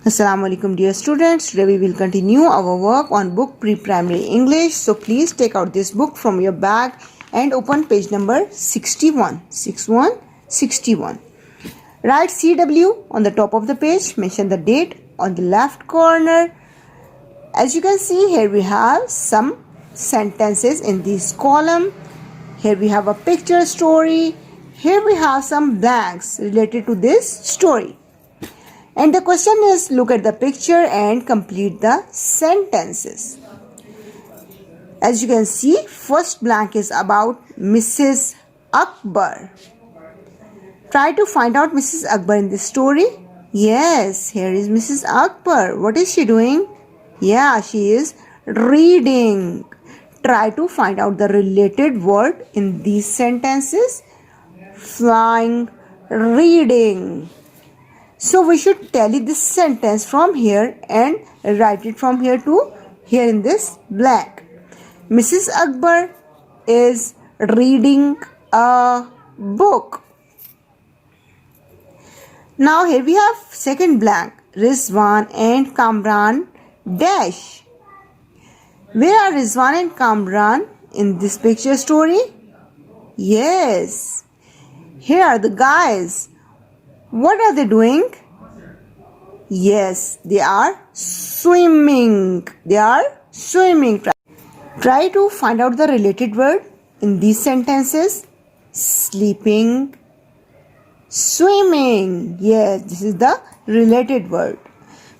Assalamu alaikum dear students. Today we will continue our work on book pre-primary English. So please take out this book from your bag and open page number 61. 61. Write CW on the top of the page. Mention the date on the left corner. As you can see, here we have some sentences in this column. Here we have a picture story. Here we have some blanks related to this story. And the question is, look at the picture and complete the sentences. As you can see, first blank is about Mrs. Akbar. Try to find out Mrs. Akbar in this story. Yes, here is Mrs. Akbar. What is she doing? Yeah, she is reading. Try to find out the related word in these sentences. Flying, reading. So we should tally this sentence from here and write it from here to here in this blank. Mrs. Akbar is reading a book. Now here we have second blank. Rizwan and Kamran dash. Where are Rizwan and Kamran in this picture story? Yes. Here are the guys. What are they doing? Yes, they are swimming. Try to find out the related word in these sentences. Sleeping, swimming. Yes, this is the related word.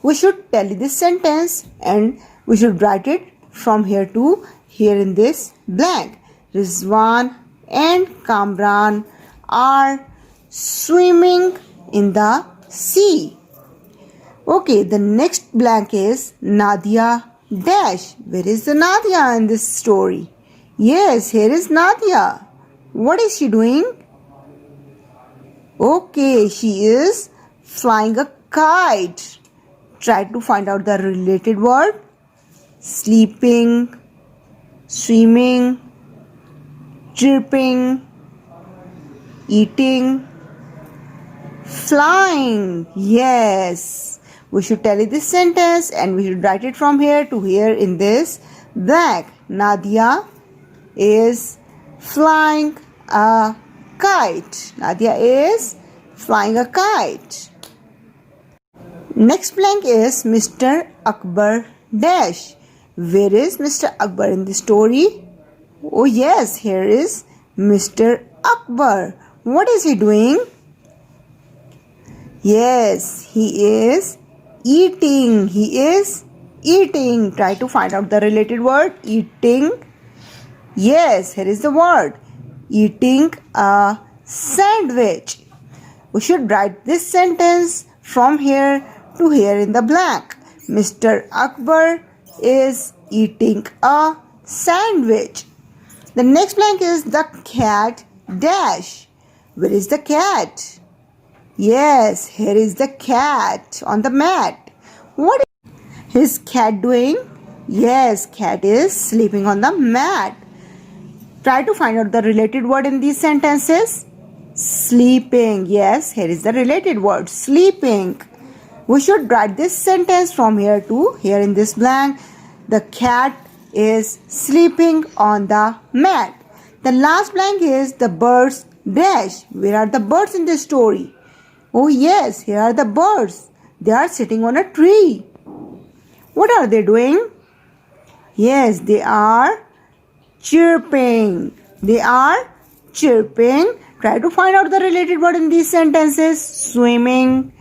We should tally this sentence and we should write it from here to here in this blank. Rizwan and Kamran are swimming in the sea. Okay, the next blank is Nadia dash. Where is the Nadia in this story? Yes, here is Nadia. What is she doing? Okay, she is flying a kite. Try to find out the related word. Sleeping, swimming, chirping, eating, flying. Yes, we should tally this sentence and we should write it from here to here in this blank. Nadia is flying a kite. Nadia is flying a kite. Next blank is Mr. Akbar dash. Where is Mr. Akbar in the story? Oh yes, here is Mr. Akbar. What is he doing? Yes, he is eating. Try to find out the related word. Eating. Yes, here is the word. Eating a sandwich. We should write this sentence from here to here in the blank. Mr. Akbar is eating a sandwich. The next blank is the cat dash. Where is the cat? Yes, here is the cat on the mat. What is his cat doing? Yes, cat is sleeping on the mat. Try to find out the related word in these sentences. Sleeping. Yes, here is the related word. Sleeping. We should write this sentence from here to here in this blank. The cat is sleeping on the mat. The last blank is the birds dash. Where are the birds in this story? Oh yes, here are the birds. They are sitting on a tree. What are they doing? Yes, they are chirping. Try to find out the related word in these sentences. Swimming,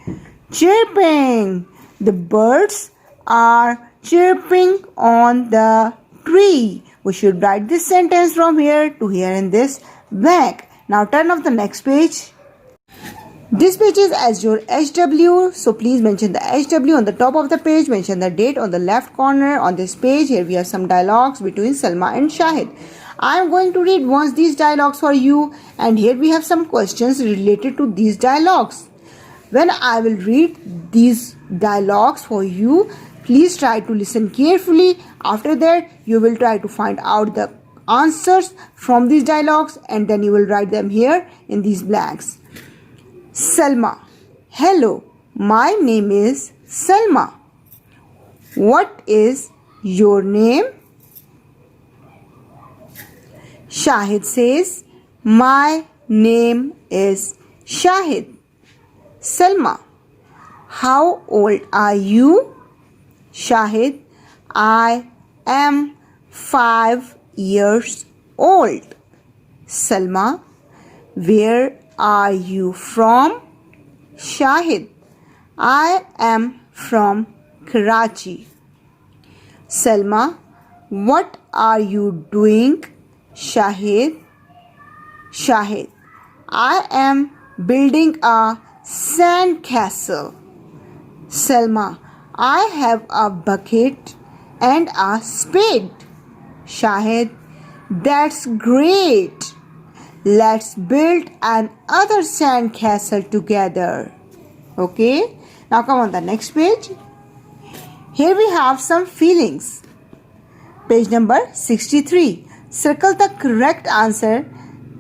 chirping. The birds are chirping on the tree. We should write this sentence from here to here in this blank. Now turn off the next page. This page is as your HW, so please mention the HW on the top of the page, mention the date on the left corner. On this page, here we have some dialogues between Salma and Shahid. I am going to read once these dialogues for you, and here we have some questions related to these dialogues. When I will read these dialogues for you, please try to listen carefully. After that, you will try to find out the answers from these dialogues and then you will write them here in these blanks. Salma. Hello, my name is Selma. What is your name? Shahid says, my name is Shahid. Selma. How old are you? Shahid, I am 5 years old. Selma, where are you from? Shahid, I am from Karachi. Selma, what are you doing? Shahid, I am building a sand castle. Selma, I have a bucket and a spade. Shahid, that's great. Let's build another sand castle together. Okay, now come on the next page. Here we have some feelings. Page number 63. Circle the correct answer,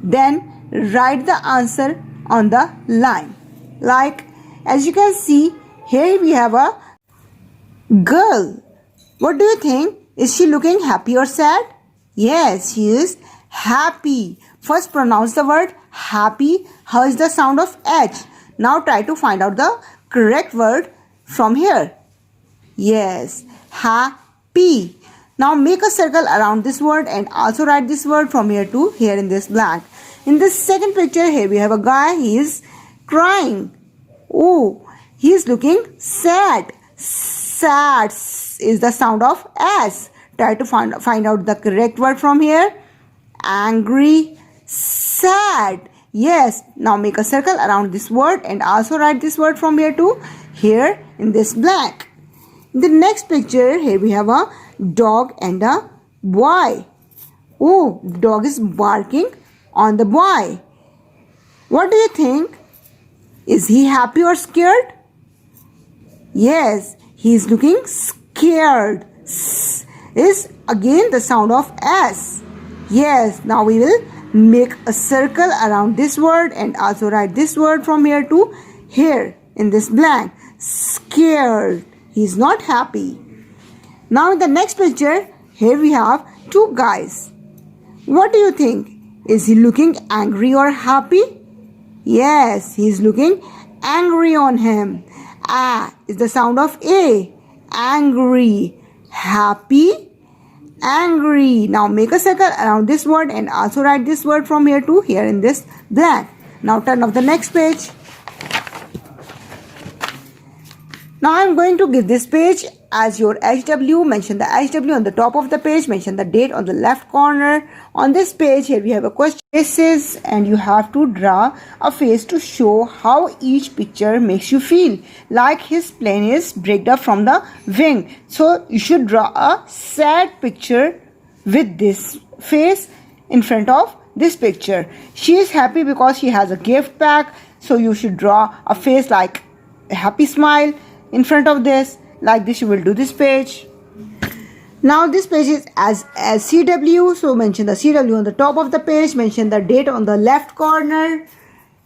then write the answer on the line. Like, as you can see, here we have a girl. What do you think? Is she looking happy or sad? Yes, she is happy. First pronounce the word happy. How is the sound of H? Now try to find out the correct word from here. Yes, happy. Now make a circle around this word and also write this word from here to here in this blank. In this second picture, here we have a guy. He is crying. Oh, he is looking sad. Sad is the sound of S. Try to find out the correct word from here. Angry, sad. Yes, now make a circle around this word and also write this word from here to here in this blank. In the next picture, here we have a dog and a boy. Oh, the dog is barking on the boy. What do you think? Is he happy or scared? Yes, he is looking scared. S is again the sound of S. Yes, now we will make a circle around this word and also write this word from here to here in this blank. Scared. He is not happy. Now in the next picture, here we have two guys. What do you think? Is he looking angry or happy? Yes, he is looking angry on him. A is the sound of A. Angry. Happy. Angry. Now make a circle around this word and also write this word from here to here in this blank. Now turn off the next page. Now I am going to give this page as your HW. Mention the HW on the top of the page. Mention the date on the left corner. On this page, here we have a question faces and you have to draw a face to show how each picture makes you feel. Like his plane is breaked up from the wing. So you should draw a sad picture with this face in front of this picture. She is happy because she has a gift pack. So you should draw a face like a happy smile in front of this. Like this you will do this page. Now this page is as CW, so mention the CW on the top of the page, mention the date on the left corner.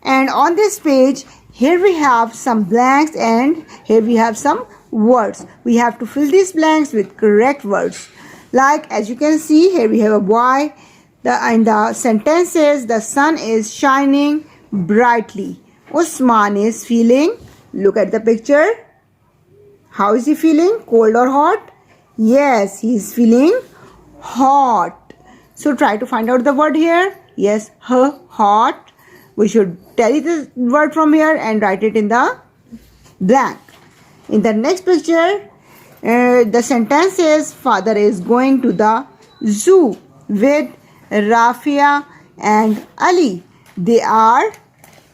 And on this page, here we have some blanks and here we have some words. We have to fill these blanks with correct words. Like as you can see, here we have a boy. And the sentence says, the sun is shining brightly. Usman is feeling, look at the picture. How is he feeling? Cold or hot? Yes, he is feeling hot. So try to find out the word here. Yes, hot. We should tally the word from here and write it in the blank. In the next picture, the sentence says, father is going to the zoo with Rafia and Ali. They are,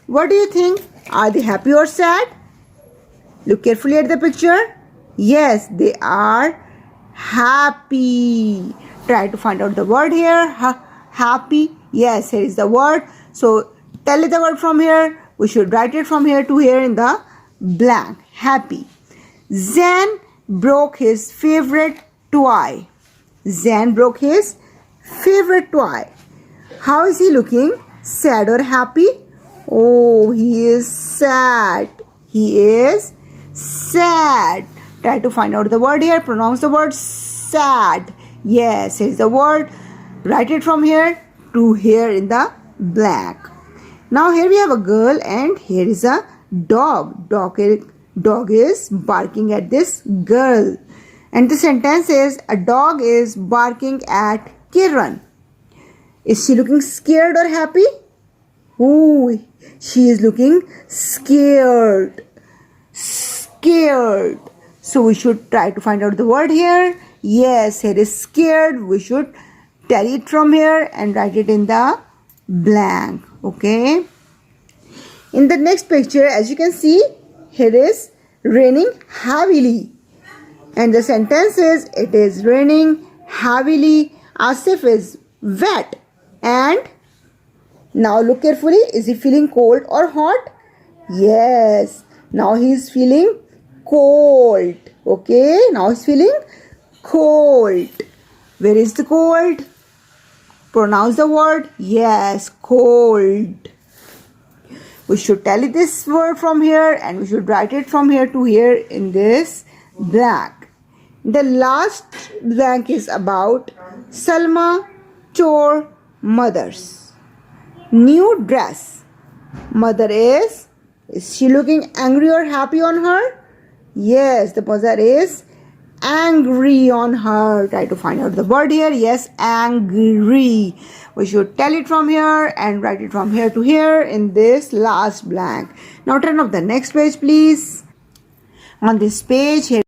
what do you think? Are they happy or sad? Look carefully at the picture. Yes, they are happy. Try to find out the word here. Happy. Yes, here is the word. So tell the word from here. We should write it from here to here in the blank. Happy. Zain broke his favorite toy. Zain broke his favorite toy. How is he looking? Sad or happy? Oh, he is sad. He is sad. Try to find out the word here. Pronounce the word sad. Yes, here's the word. Write it from here to here in the blank. Now here we have a girl and here is a dog. Dog is barking at this girl. And the sentence is, a dog is barking at Kiran. Is she looking scared or happy? Oh, she is looking scared. Scared. So we should try to find out the word here. Yes, here is scared. We should tally it from here and write it in the blank. Okay. In the next picture, as you can see, here is raining heavily. And the sentence is, it is raining heavily. Asif is wet. And now look carefully. Is he feeling cold or hot? Yes. Now he is feeling cold. Okay. Now he is feeling cold. Where is the cold? Pronounce the word. Yes, cold. We should tally this word from here and we should write it from here to here in this blank. The last blank is about Salma chore mothers. New dress. Mother is she looking angry or happy on her? Yes, the mother is angry on her. Try to find out the word here. Yes, angry. We should tell it from here and write it from here to here in this last blank. Now turn off the next page, please. On this page here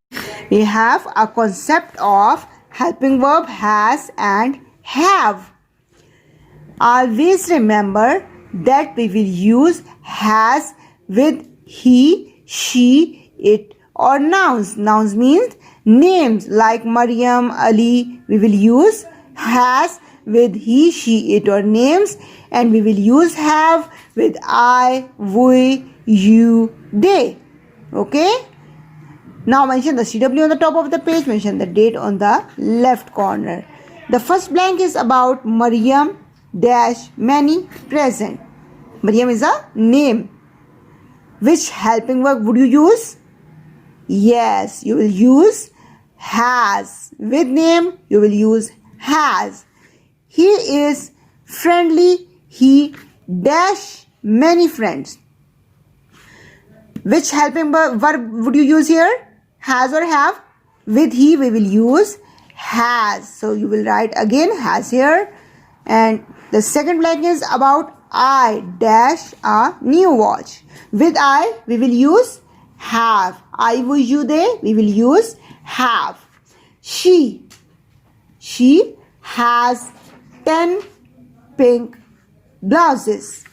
we have a concept of helping verb has and have. Always remember that we will use has with he, she, it or nouns. Nouns means names like Maryam, Ali. We will use has with he, she, it or names, and we will use have with I, we, you, they. Okay. Now mention the CW on the top of the page, mention the date on the left corner. The first blank is about Maryam dash many present. Maryam is a name. Which helping verb would you use? Yes, you will use has. With name, you will use has. He is friendly. He dash many friends. Which helping verb would you use here? Has or have? With he, we will use has. So you will write again has here. And the second blank is about I dash a new watch. With I, we will use have. I, we, you, they, we will use have. She has 10 pink blouses.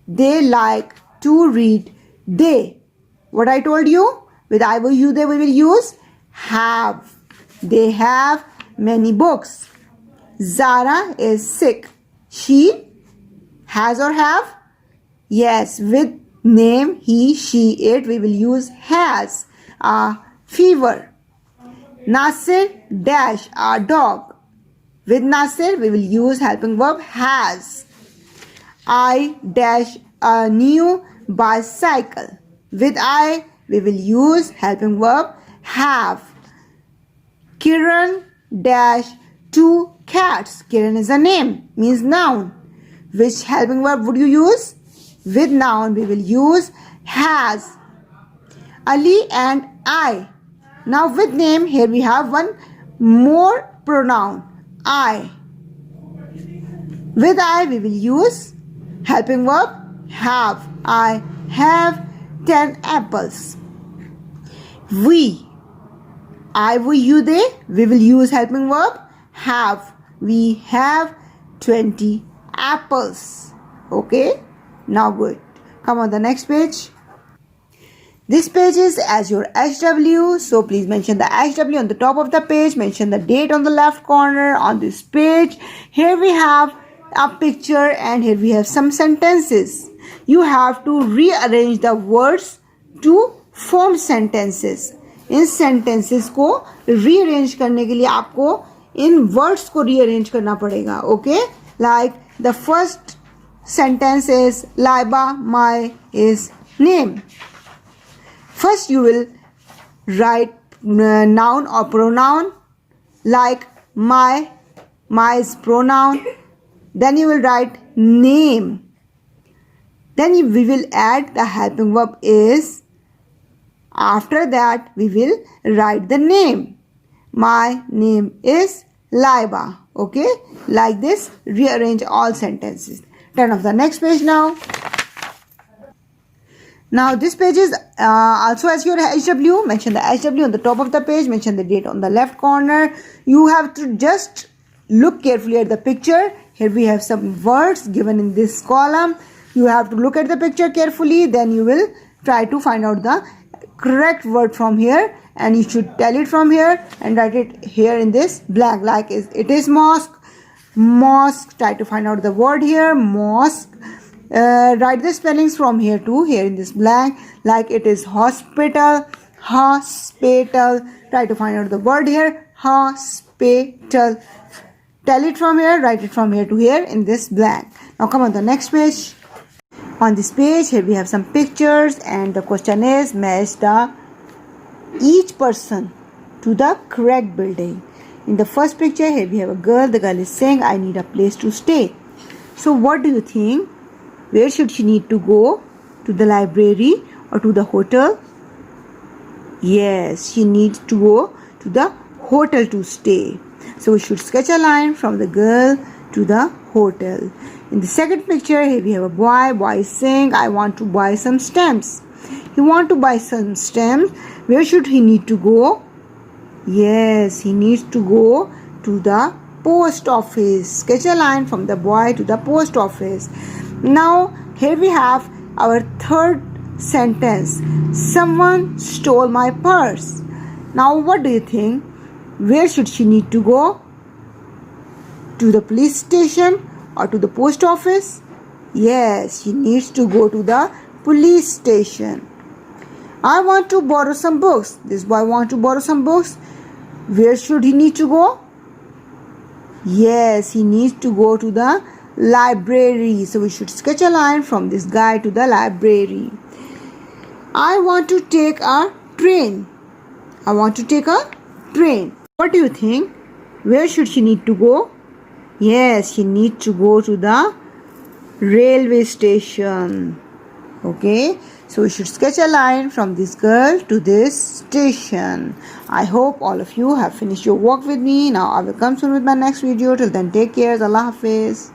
They like to read. They. What I told you? With I, we, you, they, we will use have. They have many books. Zara is sick. She has or have? Yes, with name he, she, it, we will use has. A fever. Nasir dash a dog. With Nasir, we will use helping verb has. I dash a new bicycle. With I, we will use helping verb have. Kiran dash two cats. Kiran is a name, means noun. Which helping verb would you use? With noun, we will use has. Ali and I. Now with name, here we have one more pronoun, I. With I, we will use helping verb have. I have 10 apples. We. I, we, you, they. We will use helping verb have. We have 20 apples. Okay. Now good. Come on the next page. This page is as your HW. So please mention the HW on the top of the page. Mention the date on the left corner on this page. Here we have a picture and here we have some sentences. You have to rearrange the words to form sentences. In sentences को rearrange करने के लिए आपको इन words को rearrange करना पड़ेगा. Okay? Like the first sentence is Laiba, my is name. First you will write noun or pronoun, like my is pronoun. Then you will write name. Then we will add the helping verb is. After that we will write the name. My name is Laiba. Okay, like this rearrange all sentences. Turn off the next page now. Now this page is also as your HW. Mention the HW on the top of the page. Mention the date on the left corner. You have to just look carefully at the picture. Here we have some words given in this column. You have to look at the picture carefully. Then you will try to find out the correct word from here. And you should tell it from here and write it here in this blank. Like it is mosque. Mosque. Try to find out the word here. Mosque. Write the spellings from here to here in this blank, like it is hospital. Hospital. Try to find out the word here. Hospital. Tell it from here, write it from here to here in this blank. Now come on the next page. On this page here we have some pictures, and the question is match each person to the correct building. In the first picture here we have a girl. The girl is saying, I need a place to stay. So what do you think? Where should she need to go? To the library or to the hotel? Yes, she needs to go to the hotel to stay. So we should sketch a line from the girl to the hotel. In the second picture, here we have a boy. Boy is saying, I want to buy some stamps. He wants to buy some stamps. Where should he need to go? Yes, he needs to go to the post office. Sketch a line from the boy to the post office. Now here we have our third sentence. Someone stole my purse. Now what do you think? Where should she need to go? To the police station or to the post office? Yes, she needs to go to the police station. I want to borrow some books. This boy wants to borrow some books. Where should he need to go? Yes, he needs to go to the library. So we should sketch a line from this guy to the library. I want to take a train. I want to take a train. What do you think? Where should she need to go? Yes, she needs to go to the railway station. Okay, so we should sketch a line from this girl to this station. I hope all of you have finished your work with me. Now I will come soon with my next video. Till then, take care. Allah Hafiz.